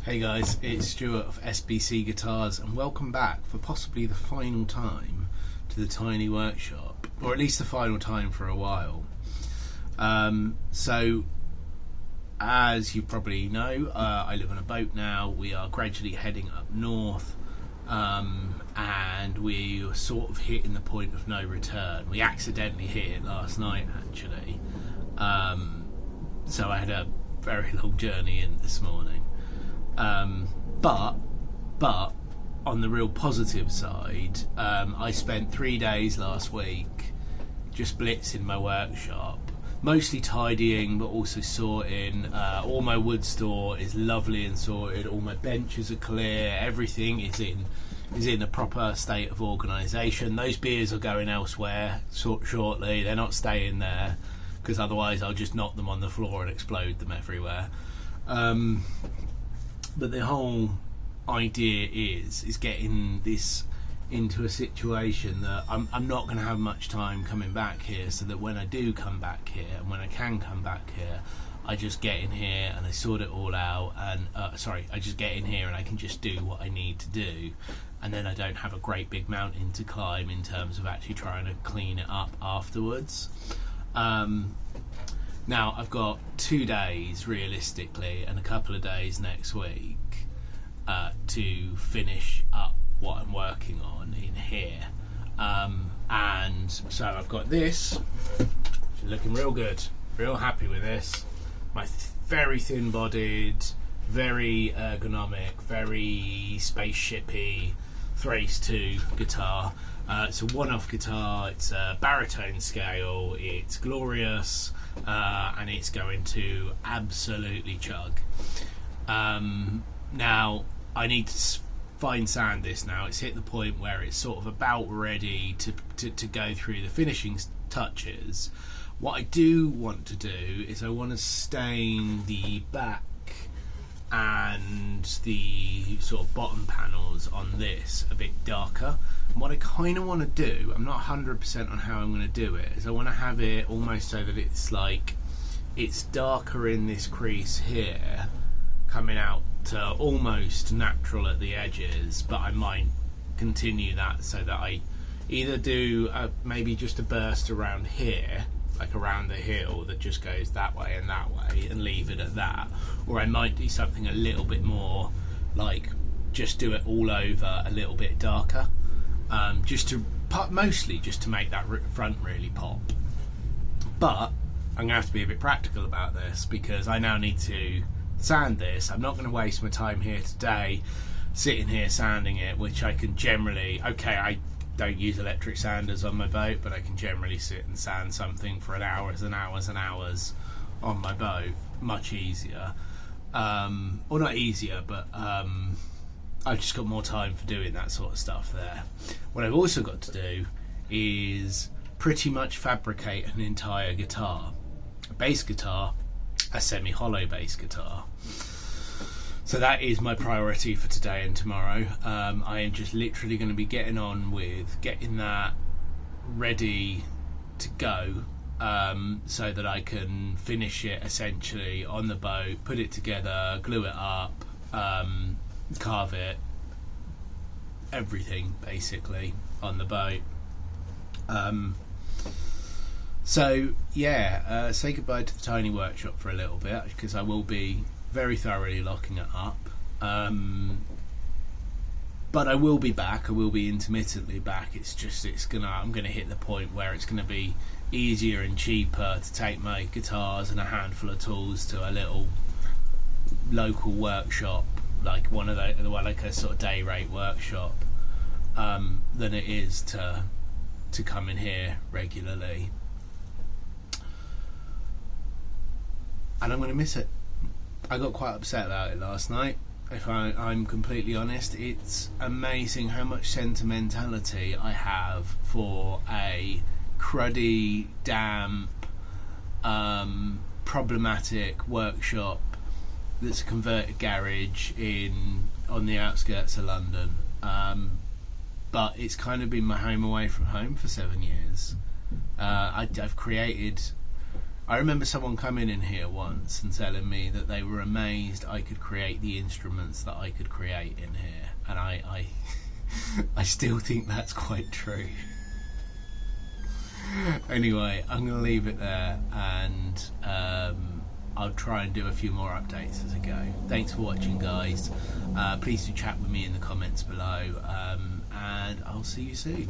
Hey guys, it's Stuart of SBC Guitars and welcome back for possibly the final time to the tiny workshop, or at least the final time for a while. So as you probably know, I live on a boat now. We are gradually heading up north, and we are sort of hitting the point of no return. We accidentally hit it last night actually, so I had a very long journey in this morning. But on the real positive side, I spent 3 days last week just blitzing my workshop, mostly tidying but also sorting. All my wood store is lovely and sorted, all my benches are clear, everything is in a proper state of organisation. Those beers are going elsewhere shortly, they're not staying there because otherwise I'll just knock them on the floor and explode them everywhere. But the whole idea is getting this into a situation that I'm not going to have much time coming back here, so that when I do come back here and when I can come back here, I just get in here and I sort it all out, and I just get in here and I can just do what I need to do, and then I don't have a great big mountain to climb in terms of actually trying to clean it up afterwards. Now I've got 2 days realistically and a couple of days next week to finish up what I'm working on in here, and so I've got this, which is looking real good, real happy with this. My very thin bodied, very ergonomic, very spaceshipy Thrace 2 guitar. It's a one-off guitar, it's a baritone scale, it's glorious, and it's going to absolutely chug. Now I need to fine sand this now. It's hit the point where it's sort of about ready to go through the finishing touches. What I do want to do is I want to stain the back and the sort of bottom panels on this a bit darker. And what I kind of want to do, I'm not 100% on how I'm going to do it, is I want to have it almost so that it's like it's darker in this crease here, coming out to almost natural at the edges, but I might continue that so that I either do maybe just a burst around here, like around the heel that just goes that way and leave it at that, or I might do something a little bit more like just do it all over a little bit darker, mostly just to make that front really pop. But I'm gonna have to be a bit practical about this because I now need to sand this. I'm not going to waste my time here today sitting here sanding it, which I can generally, I don't use electric sanders on my boat, but I can generally sit and sand something for hours and hours and hours on my boat much easier, or not easier, but I've just got more time for doing that sort of stuff there. What I've also got to do is pretty much fabricate an entire guitar, a bass guitar, a semi-hollow bass guitar. So that is my priority for today and tomorrow. I am just literally going to be getting on with getting that ready to go, so that I can finish it essentially on the boat, put it together, glue it up, carve it, everything basically on the boat. So yeah, say goodbye to the tiny workshop for a little bit because I will be very thoroughly locking it up. But I will be back. I will be intermittently back. I'm gonna hit the point where it's gonna be easier and cheaper to take my guitars and a handful of tools to a little local workshop, like like a sort of day rate workshop, than it is to come in here regularly. And I'm going to miss it. I got quite upset about it last night, if I'm completely honest. It's amazing how much sentimentality I have for a cruddy, damp, problematic workshop that's a converted garage on the outskirts of London. But it's kind of been my home away from home for 7 years. I've created I remember someone coming in here once and telling me that they were amazed I could create the instruments that I could create in here, and I I still think that's quite true. Anyway, I'm going to leave it there, and I'll try and do a few more updates as I go. Thanks for watching, guys. Please do chat with me in the comments below, and I'll see you soon.